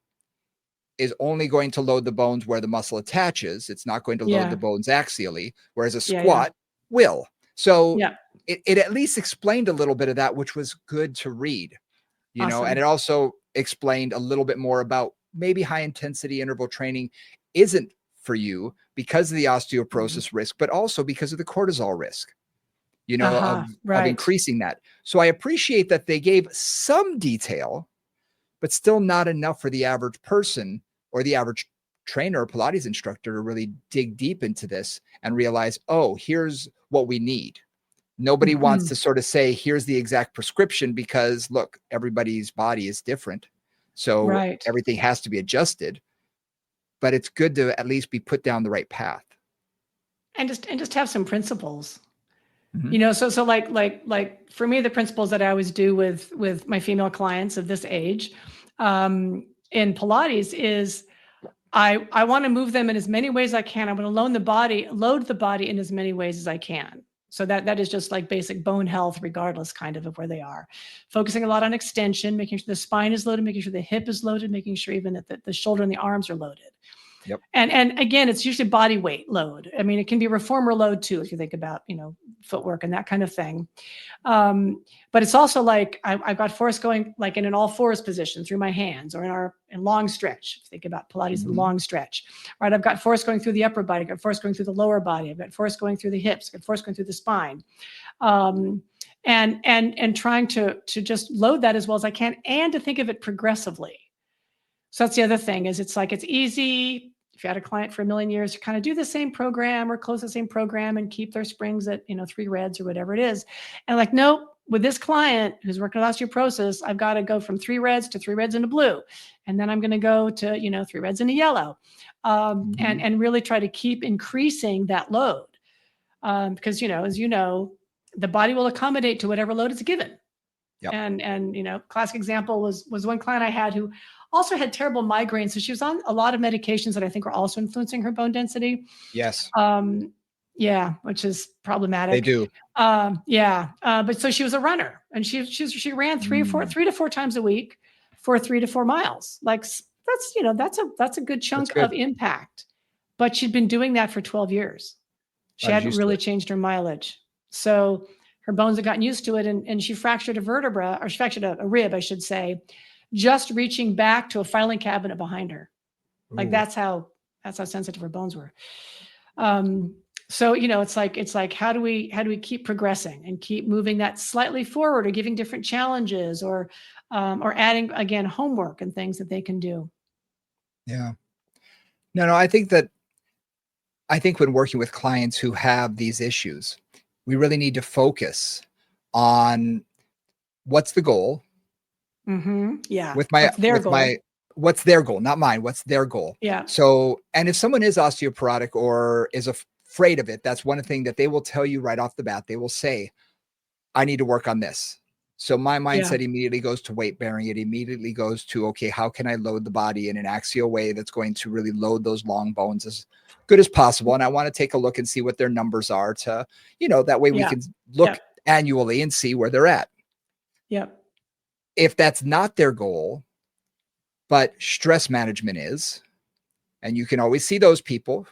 is only going to load the bones where the muscle attaches. It's not going to load the Yeah. bones axially, whereas a Yeah. Yeah. squat will. So Yeah. it at least explained a little bit of that, which was good to read, and Awesome. it also explained a little bit more about maybe high intensity interval training isn't for you because of the osteoporosis risk, but also because of the cortisol risk, Uh-huh. of Right. increasing that. So I appreciate that they gave some detail, but still not enough for the average person or the average trainer or Pilates instructor to really dig deep into this and realize, oh, here's what we need. Nobody wants Mhm. to sort of say, here's the exact prescription, because look, everybody's body is different. So Right. everything has to be adjusted, but it's good to at least be put down the right path. And just have some principles. Mhm. So like for me, the principles that I always do with my female clients of this age, in Pilates is I want to move them in as many ways I can. I'm going to load the body in as many ways as I can. So that is just like basic bone health, regardless kind of where they are. Focusing a lot on extension, making sure the spine is loaded, making sure the hip is loaded, making sure even that the shoulder and the arms are loaded. Yep. And again, it's usually body weight load. I mean, it can be reformer load too, if you think about, footwork and that kind of thing. But it's also like I've got force going like in an all fours position through my hands, or in long stretch. If you think about Pilates, the long stretch, right? I've got force going through the upper body, I've got force going through the lower body, I've got force going through the hips, I've got force going through the spine. And trying to just load that as well as I can, and to think of it progressively. So that's the other thing, is it's like, it's easy. If you had a client for a million years to kind of do the same program or close the same program and keep their springs at, 3 reds or whatever it is. And like, nope, with this client who's working with osteoporosis, I've got to go from 3 reds to 3 reds into blue. And then I'm going to go to, 3 reds into yellow. And really try to keep increasing that load. Because, as the body will accommodate to whatever load it's given. Yep. And classic example was one client I had who also had terrible migraines. So she was on a lot of medications that I think were also influencing her bone density. Yes. Yeah, which is problematic. They do. But so she was a runner, and she ran 3 to 4 times a week for 3 to 4 miles. Like that's a good chunk of impact. But she'd been doing that for 12 years. She hadn't really changed her mileage. So her bones had gotten used to it, and she fractured a vertebra, or she fractured a rib, I should say, just reaching back to a filing cabinet behind her. Like that's how sensitive her bones were. So it's like how do we keep progressing and keep moving that slightly forward, or giving different challenges, or adding again homework and things that they can do. Yeah. No, I think when working with clients who have these issues, we really need to focus on what's the goal. Yeah. What's their goal, not mine. What's their goal? Yeah. So, and if someone is osteoporotic or is afraid of it, that's one thing that they will tell you right off the bat. They will say, I need to work on this. So my mindset immediately goes to weight bearing. It immediately goes to, okay, how can I load the body in an axial way that's going to really load those long bones as good as possible? And I want to take a look and see what their numbers are to, that way we can look annually and see where they're at. Yep. If that's not their goal, but stress management is, and you can always see those people,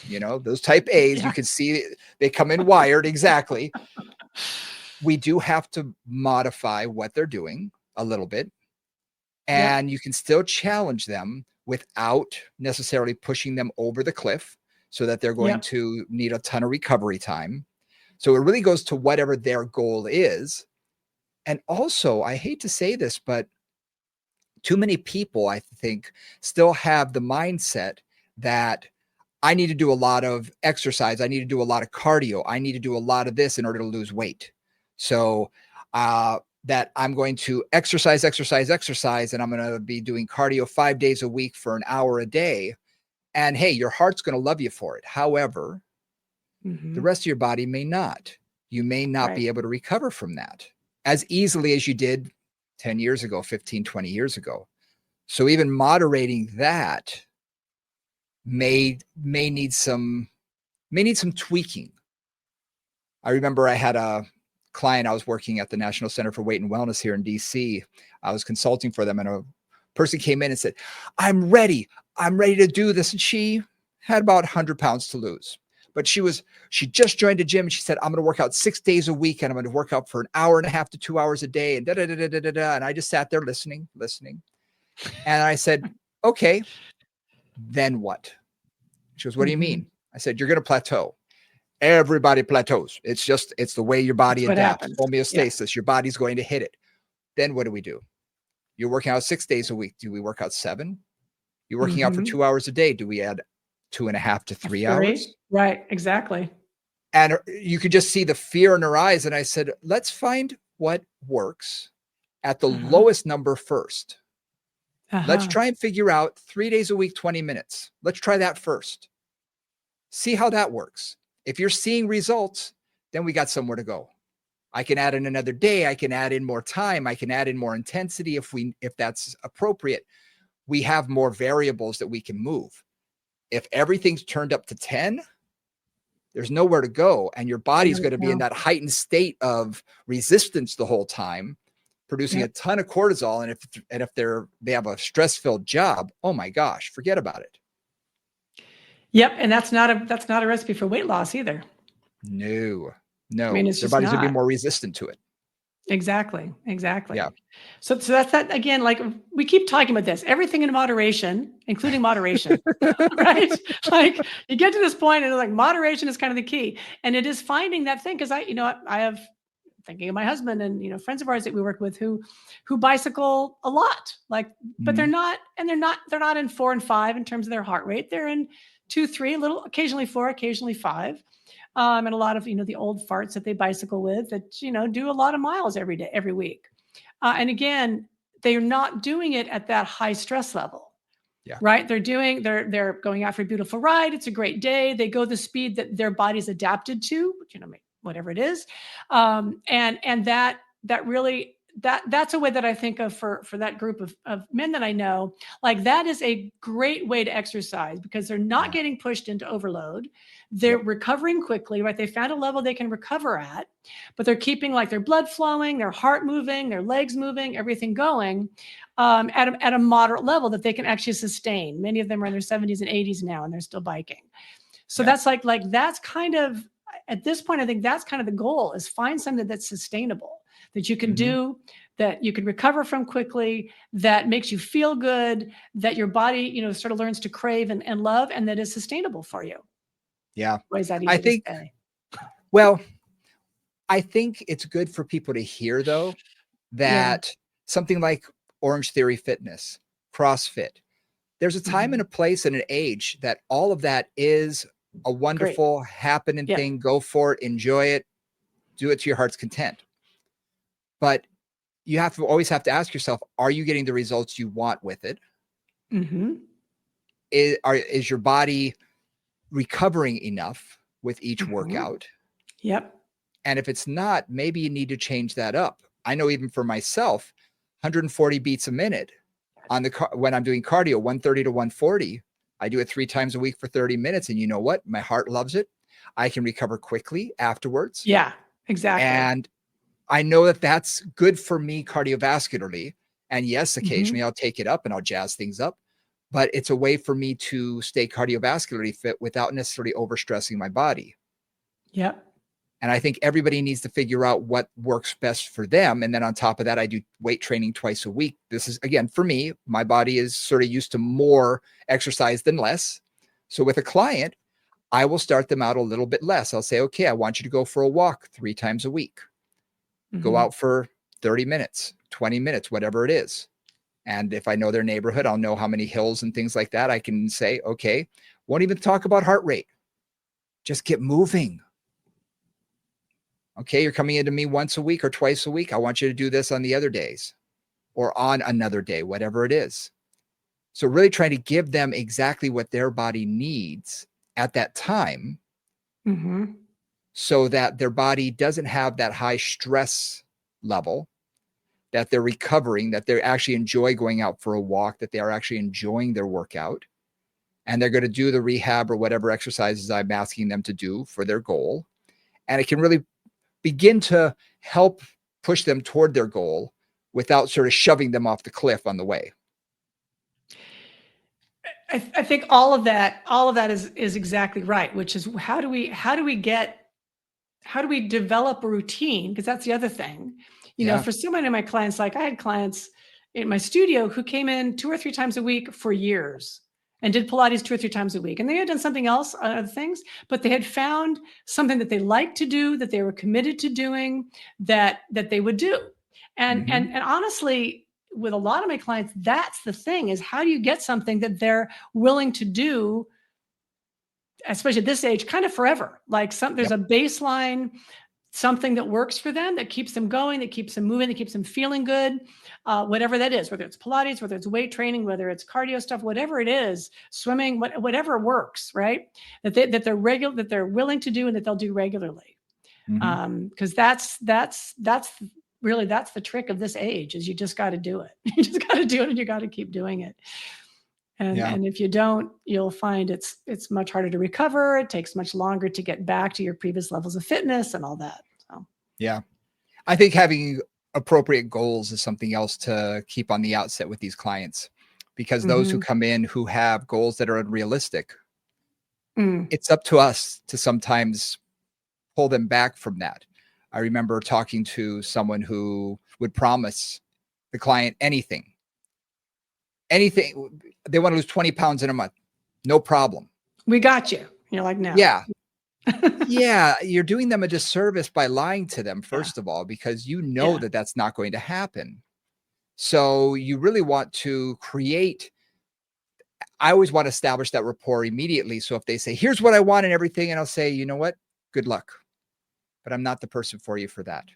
those type A's, you can see they come in wired. Exactly. We do have to modify what they're doing a little bit, and you can still challenge them without necessarily pushing them over the cliff so that they're going to need a ton of recovery time. So it really goes to whatever their goal is. And also, I hate to say this, but too many people, I think, still have the mindset that I need to do a lot of exercise. I need to do a lot of cardio. I need to do a lot of this in order to lose weight. So that I'm going to exercise, and I'm going to be doing cardio 5 days a week for an hour a day. And hey, your heart's going to love you for it. However, the rest of your body may not. You may not be able to recover from that as easily as you did 10 years ago, 15, 20 years ago. So even moderating that may need some tweaking. I remember I had a client, I was working at the National Center for Weight and Wellness here in DC. I was consulting for them, and a person came in and said, I'm ready to do this. And she had about 100 pounds to lose. But she just joined a gym, and she said, I'm going to work out 6 days a week, and I'm going to work out for an hour and a half to 2 hours a day, and da da da da da da. And I just sat there listening. And I said, okay, then what? She goes, what do you mean? I said, you're going to plateau. Everybody plateaus. It's the way your body adapts. Homeostasis. Your body's going to hit it. Then what do? You're working out 6 days a week. Do we work out 7? You're working out for 2 hours a day. Do we add 2.5 to 3 hours? Right. Exactly. And you could just see the fear in her eyes. And I said, let's find what works at the lowest number first. Let's try and figure out 3 days a week, 20 minutes. Let's try that first. See how that works. If you're seeing results, then we got somewhere to go. I can add in another day. I can add in more time. I can add in more intensity if that's appropriate. We have more variables that we can move. If everything's turned up to 10, there's nowhere to go. And your body's going to be in that heightened state of resistance the whole time, producing a ton of cortisol. And if they have a stress-filled job, oh my gosh, forget about it. Yep. And that's not a recipe for weight loss either. No. I mean, it's their bodies would be more resistant to it. Exactly. Yeah. So that's that again, like we keep talking about this, everything in moderation, including moderation, right? Like you get to this point and like moderation is kind of the key. And it is finding that thing. Cause I have thinking of my husband and, friends of ours that we work with who bicycle a lot, like, but they're not in 4 and 5 in terms of their heart rate. They're in 2, 3, a little, occasionally 4, occasionally 5. And a lot of, the old farts that they bicycle with that, do a lot of miles every day, every week. And again, they're not doing it at that high stress level, right? They're going out for a beautiful ride. It's a great day. They go the speed that their body's adapted to, whatever it is. And that really, that's a way that I think of for that group of men that I know, like that is a great way to exercise because they're not getting pushed into overload. They're recovering quickly, right? They found a level they can recover at, but they're keeping like their blood flowing, their heart moving, their legs moving, everything going at a moderate level that they can actually sustain. Many of them are in their 70s and 80s now, and they're still biking. So that's like that's kind of, at this point, I think that's kind of the goal is find something that's sustainable, that you can do, that you can recover from quickly, that makes you feel good, that your body, sort of learns to crave and love, and that is sustainable for you. Yeah. Why is that easy to say? Well, I think it's good for people to hear, though, that something like Orange Theory Fitness, CrossFit, there's a time and a place and an age that all of that is a wonderful happening thing. Go for it. Enjoy it. Do it to your heart's content. But you always have to ask yourself, are you getting the results you want with it? Is your body recovering enough with each workout? Yep. And if it's not, maybe you need to change that up. I know even for myself, 140 beats a minute when I'm doing cardio, 130 to 140, I do it 3 times a week for 30 minutes. And you know what? My heart loves it. I can recover quickly afterwards. Yeah, exactly. And I know that that's good for me cardiovascularly. And yes, occasionally I'll take it up and I'll jazz things up, but it's a way for me to stay cardiovascularly fit without necessarily overstressing my body. Yep. And I think everybody needs to figure out what works best for them. And then on top of that, I do weight training twice a week. This is, again, for me, my body is sort of used to more exercise than less. So with a client, I will start them out a little bit less. I'll say, okay, I want you to go for a walk 3 times a week. Go out for 30 minutes, 20 minutes, whatever it is. And if I know their neighborhood, I'll know how many hills and things like that. I can say, okay, won't even talk about heart rate. Just get moving. Okay, you're coming into me once a week or twice a week. I want you to do this on the other days or on another day, whatever it is. So really trying to give them exactly what their body needs at that time, so that their body doesn't have that high stress level, that they're recovering, that they actually enjoy going out for a walk, that they are actually enjoying their workout, and they're going to do the rehab or whatever exercises I'm asking them to do for their goal. And it can really begin to help push them toward their goal without sort of shoving them off the cliff on the way. I think all of that is exactly right, which is how do we develop a routine? Because that's the other thing. For so many of my clients, like I had clients in my studio who came in 2 or 3 times a week for years and did Pilates 2 or 3 times a week. And they had done something else, other things, but they had found something that they liked to do, that they were committed to doing, that they would do. And honestly, with a lot of my clients, that's the thing, is how do you get something that they're willing to do, especially at this age, kind of forever? Like there's a baseline, something that works for them, that keeps them going, that keeps them moving, that keeps them feeling good, whatever that is, whether it's Pilates, whether it's weight training, whether it's cardio stuff, whatever it is, swimming, whatever works, right? That they're willing to do and that they'll do regularly. Because that's really the trick of this age, is you just got to do it. You just got to do it, and you got to keep doing it. And if you don't, you'll find it's much harder to recover. It takes much longer to get back to your previous levels of fitness and all that. So, yeah, I think having appropriate goals is something else to keep on the outset with these clients, because those who come in who have goals that are unrealistic, it's up to us to sometimes pull them back from that. I remember talking to someone who would promise the client anything. They want to lose 20 pounds in a month. No problem. We got you. You're like, no. Yeah. Yeah. You're doing them a disservice by lying to them, first of all, because that that's not going to happen. So you really want to I always want to establish that rapport immediately. So if they say, here's what I want and everything, and I'll say, you know what? Good luck. But I'm not the person for you for that,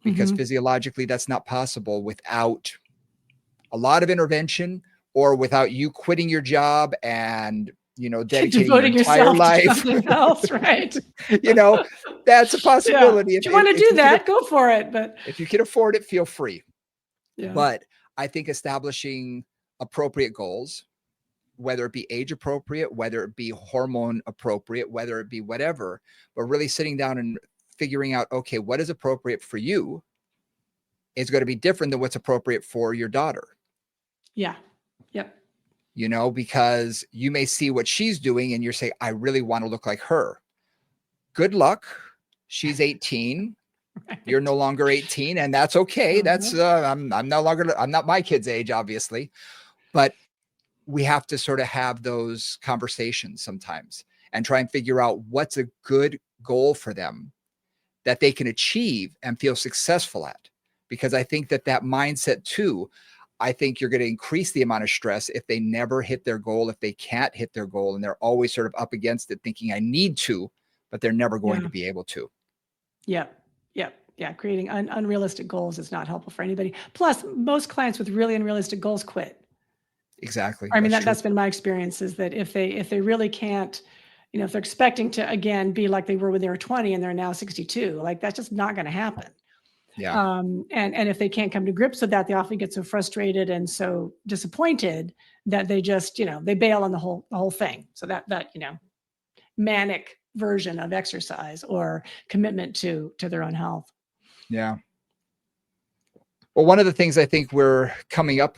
because physiologically that's not possible without a lot of intervention, or without you quitting your job and, dedicating your entire life to something else, right? That's a possibility. If you want to do that, go for it. But if you can afford it, feel free. Yeah. But I think establishing appropriate goals, whether it be age appropriate, whether it be hormone appropriate, whether it be whatever, but really sitting down and figuring out, okay, what is appropriate for you is going to be different than what's appropriate for your daughter. Yeah. Yep. Because you may see what she's doing and you're saying, I really want to look like her. Good luck. She's 18. Right. You're no longer 18, and that's okay. That's I'm not my kid's age, obviously, but we have to sort of have those conversations sometimes and try and figure out what's a good goal for them that they can achieve and feel successful at. Because I think that mindset too, I think you're going to increase the amount of stress if they never hit their goal, if they can't hit their goal, and they're always sort of up against it thinking I need to, but they're never going to be able to. Yeah. Creating unrealistic goals is not helpful for anybody. Plus, most clients with really unrealistic goals quit. Exactly. I mean, that's been my experience, is that if they really can't, if they're expecting to, again, be like they were when they were 20 and they're now 62, like that's just not going to happen. Yeah. And if they can't come to grips with that, they often get so frustrated and so disappointed that they just, they bail on the whole thing. So that manic version of exercise or commitment to their own health. Yeah. Well, one of the things I think we're coming up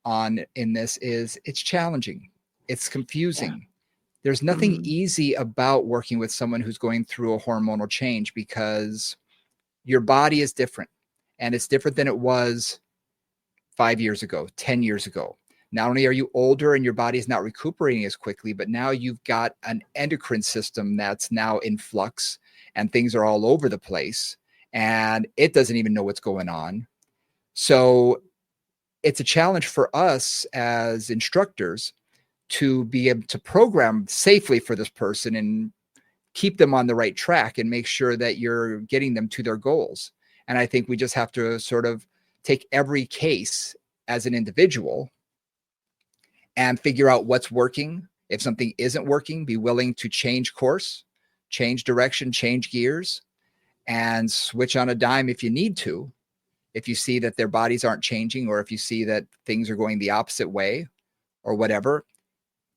on in this is it's challenging. It's confusing. Yeah. There's nothing easy about working with someone who's going through a hormonal change, because your body is different, and it's different than it was 5 years ago, 10 years ago. Not only are you older and your body is not recuperating as quickly, but now you've got an endocrine system that's now in flux, and things are all over the place, and it doesn't even know what's going on. So it's a challenge for us as instructors to be able to program safely for this person and keep them on the right track and make sure that you're getting them to their goals. And I think we just have to sort of take every case as an individual and figure out what's working. If something isn't working, be willing to change course, change direction, change gears, and switch on a dime if you need to. If you see that their bodies aren't changing, or if you see that things are going the opposite way or whatever.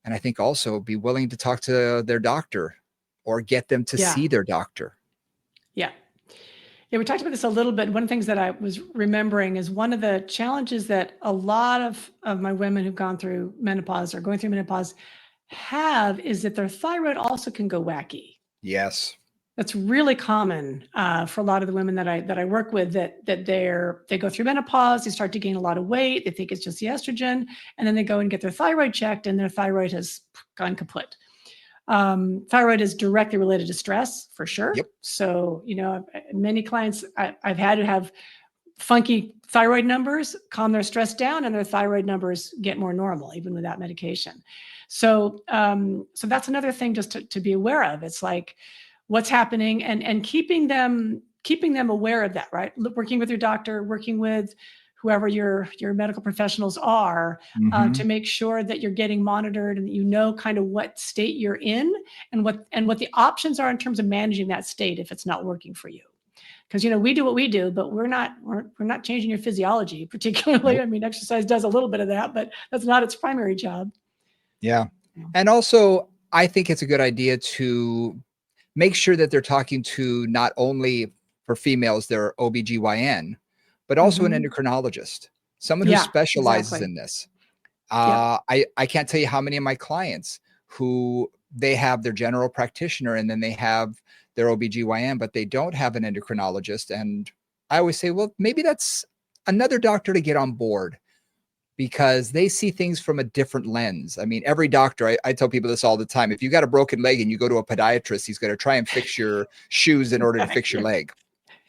And I think also be willing to talk to their doctor or get them to Yeah. see their doctor. Yeah. Yeah, we talked about this a little bit. One of the things that I was remembering is one of the challenges that a lot of my women who've gone through menopause or going through menopause have is that their thyroid also can go wacky. Yes. That's really common for a lot of the women that I work with, that they go through menopause, they start to gain a lot of weight, they think it's just the estrogen, and then they go and get their thyroid checked, and their thyroid has gone kaput. Thyroid is directly related to stress, for sure. Yep. So, many clients I've had who have funky thyroid numbers calm their stress down, and their thyroid numbers get more normal, even without medication. So, so that's another thing just to be aware of. It's like what's happening, and keeping them aware of that, right? Working with your doctor, working with whoever your medical professionals are, to make sure that you're getting monitored and that you know kind of what state you're in and what the options are in terms of managing that state if it's not working for you. Because we do what we do, but we're not changing your physiology particularly. Nope. I mean, exercise does a little bit of that, but that's not its primary job. Yeah. And also, I think it's a good idea to make sure that they're talking to, not only for females, their OBGYN, but also an endocrinologist, someone who Yeah, specializes exactly. in this. Yep. I can't tell you how many of my clients who they have their general practitioner and then they have their OBGYN, but they don't have an endocrinologist. And I always say, well, maybe that's another doctor to get on board, because they see things from a different lens. I mean, every doctor, I tell people this all the time. If you got a broken leg and you go to a podiatrist, he's going to try and fix your shoes in order to fix your leg.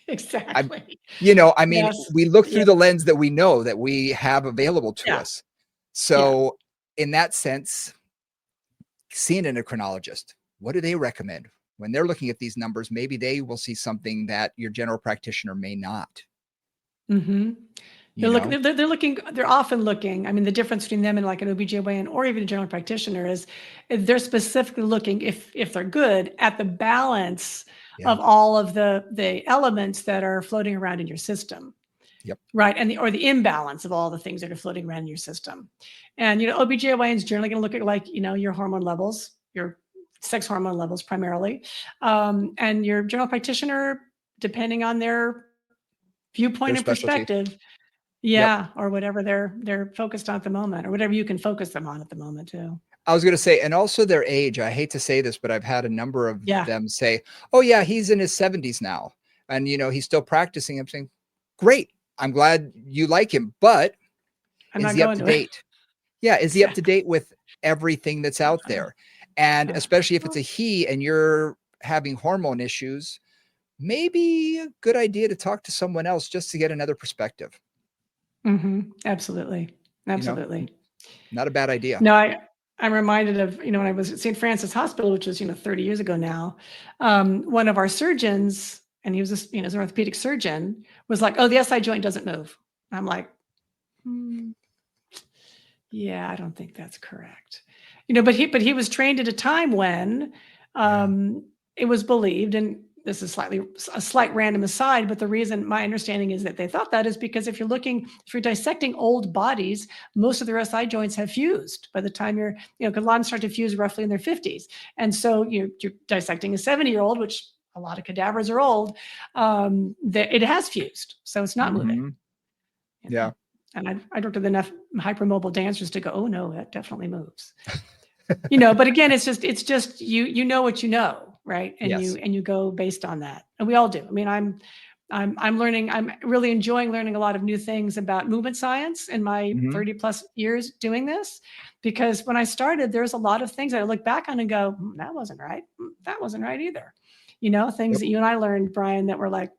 Exactly. I mean, Yes. we look Yeah. through the lens that we know that we have available to us. So in that sense, seeing an endocrinologist, what do they recommend? When they're looking at these numbers, maybe they will see something that your general practitioner may not. Mm-hmm. You know? They're often looking. I mean, the difference between them and like an OBGYN or even a general practitioner is they're specifically looking, if they're good, at the balance Yeah. of all of the elements that are floating around in your system. Yep. Right. And the imbalance of all the things that are floating around in your system. And, OBGYN is generally going to look at, like, your hormone levels, your sex hormone levels primarily. And your general practitioner, depending on their viewpoint Their and specialty. perspective, Yep. or whatever they're focused on at the moment, or whatever you can focus them on at the moment too. I was going to say, and also their age. I hate to say this, but I've had a number of Yeah. them say, oh yeah, he's in his 70s now. And, he's still practicing. I'm saying, great. I'm glad you like him, but I'm is not he up going to to it. date? Yeah. Is he up to date with everything that's out there? And especially if it's a he and you're having hormone issues, maybe a good idea to talk to someone else just to get another perspective. Absolutely. Absolutely. Not a bad idea. No, I'm reminded of, when I was at St. Francis Hospital, which was, 30 years ago now, one of our surgeons, and he was an orthopedic surgeon, was like, oh, the SI joint doesn't move. I'm like, yeah, I don't think that's correct. But he was trained at a time when it was believed, and this is a slight random aside, but the reason, my understanding is that they thought that is because if you're dissecting old bodies, most of their SI joints have fused by the time because a lot of them start to fuse roughly in their 50s. And so you're dissecting a 70-year-old, which a lot of cadavers are old, it has fused. So it's not moving. Yeah. And I worked with enough hypermobile dancers to go, oh no, that definitely moves. But again, it's just you know what you know. Right. And Yes. you go based on that. And we all do. I mean, I'm learning, I'm really enjoying learning a lot of new things about movement science in my 30 plus years doing this, because when I started, there's a lot of things that I look back on and go, that wasn't right. That wasn't right either. Things that you and I learned, Brian, that were like,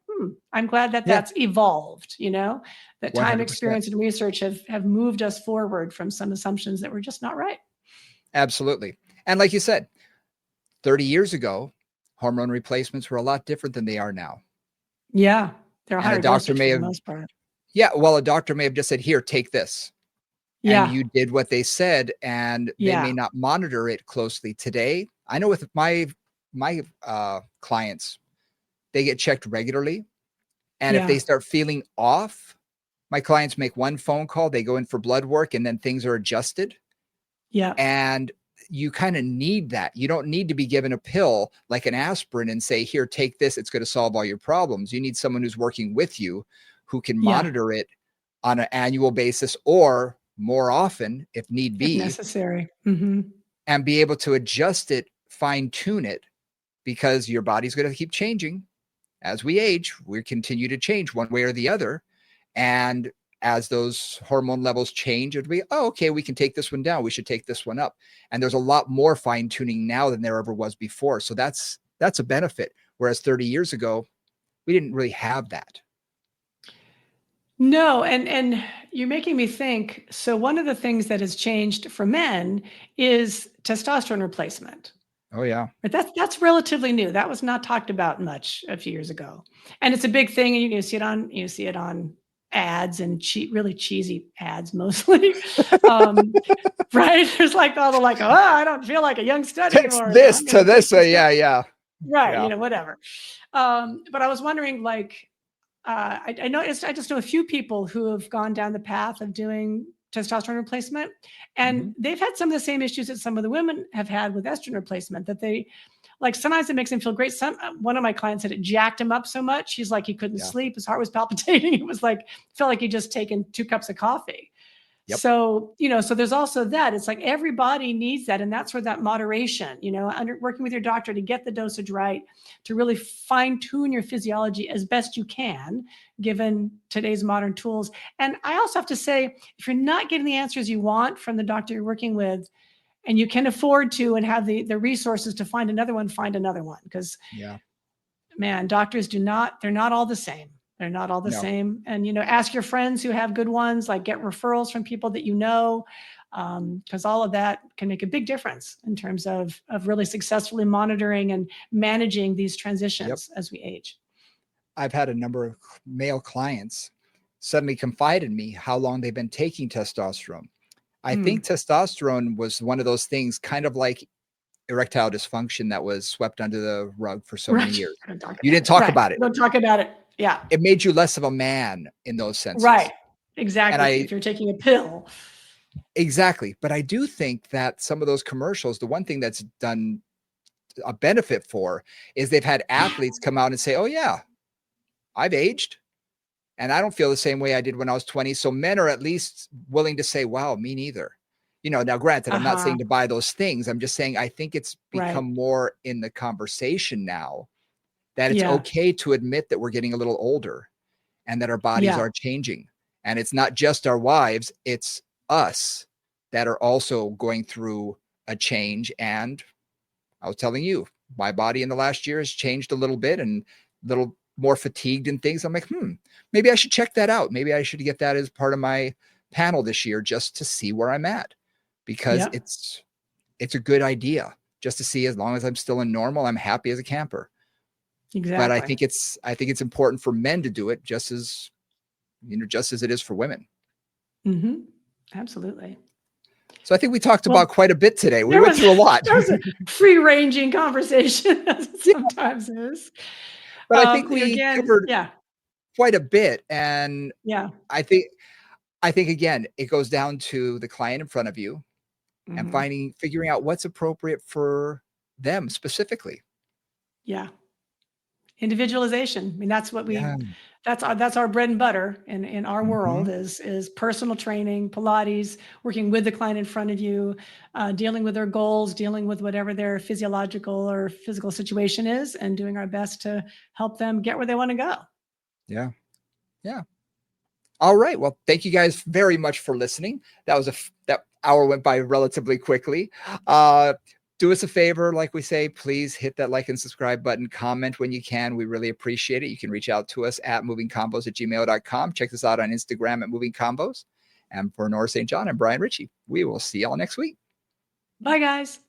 I'm glad that Yeah, that's evolved, you know, that time, 100%. experience, and research have moved us forward from some assumptions that were just not right. Absolutely. And like you said, 30 years ago, hormone replacements were a lot different than they are now. Yeah. They're And a higher doctor dosage may for the have, most part. yeah, well, a doctor may have just said, here, take this. And Yeah. you did what they said, and they may Yeah. not monitor it closely. Today, I know with my clients, they get checked regularly. And if Yeah. they start feeling off, my clients make one phone call, they go in for blood work, and then things are adjusted. Yeah. And you kind of need that. You don't need to be given a pill like an aspirin and say, here, take this. It's going to solve all your problems. You need someone who's working with you who can Yeah. monitor it on an annual basis or more often, if need If be, necessary. Mm-hmm. and be able to adjust it, fine tune it, because your body's going to keep changing. As we age, we continue to change one way or the other. And as those hormone levels change, it'll be, oh, okay, we can take this one down. We should take this one up. And there's a lot more fine tuning now than there ever was before. So that's a benefit. Whereas 30 years ago, we didn't really have that. No, and you're making me think. So one of the things that has changed for men is testosterone replacement. Oh, yeah. But that's relatively new. That was not talked about much a few years ago, and it's a big thing. And you see it on ads and really cheesy ads mostly, right? There's like all the like, oh, I don't feel like a young stud Text anymore, so this I'm going to to take this. this stuff. Yeah, yeah, Right, yeah. whatever. But I was wondering, like, I noticed I just know a few people who have gone down the path of doing testosterone replacement, and Mhm. they've had some of the same issues that some of the women have had with estrogen replacement. That they like sometimes it makes them feel great. One of my clients said it jacked him up so much he's like he couldn't Yeah. sleep. His heart was palpitating. It was like felt like he'd just taken 2 cups of coffee. Yep. So, so there's also that. It's like everybody needs that. And that's where that moderation, working with your doctor to get the dosage right, to really fine tune your physiology as best you can, given today's modern tools. And I also have to say, if you're not getting the answers you want from the doctor you're working with, and you can afford to and have the resources to find another one. Because, Yeah. man, doctors they're not all the same. They're not all the No. same. And, ask your friends who have good ones, like get referrals from people that you know, because all of that can make a big difference in terms of really successfully monitoring and managing these transitions as we age. I've had a number of male clients suddenly confide in me how long they've been taking testosterone. I think testosterone was one of those things, kind of like erectile dysfunction, that was swept under the rug for so many Right. years. Don't talk You about didn't it. talk Right. about it. Don't talk about it. Yeah. It made you less of a man in those senses. Right. And Exactly. If you're taking a pill. exactly. But I do think that some of those commercials, the one thing that's done a benefit for is they've had athletes come out and say, oh, yeah, I've aged. And I don't feel the same way I did when I was 20. So men are at least willing to say, wow, me neither. Now granted, I'm not saying to buy those things. I'm just saying I think it's become more in the conversation now that it's okay to admit that we're getting a little older and that our bodies are changing. And it's not just our wives, it's us that are also going through a change. And I was telling you, my body in the last year has changed a little bit and a little more fatigued and things. I'm like, maybe I should check that out. Maybe I should get that as part of my panel this year just to see where I'm at, because it's a good idea just to see, as long as I'm still in normal, I'm happy as a camper. Exactly. But I think it's important for men to do it just as it is for women. Mm-hmm. Absolutely. So I think we talked about quite a bit today. We went through a lot. That was a free-ranging conversation, as it sometimes is. But I think we covered quite a bit. And I think again, it goes down to the client in front of you and figuring out what's appropriate for them specifically. Yeah. Individualization. I mean, that's what that's our bread and butter in our world is personal training, Pilates, working with the client in front of you, dealing with their goals, dealing with whatever their physiological or physical situation is, and doing our best to help them get where they want to go. Yeah. Yeah. All right. Well, thank you guys very much for listening. That hour went by relatively quickly. do us a favor. Like we say, please hit that like and subscribe button. Comment when you can. We really appreciate it. You can reach out to us at movingcombos@gmail.com. Check us out on Instagram at Moving Combos. And for Nora St. John and Brian Ritchie, we will see y'all next week. Bye, guys.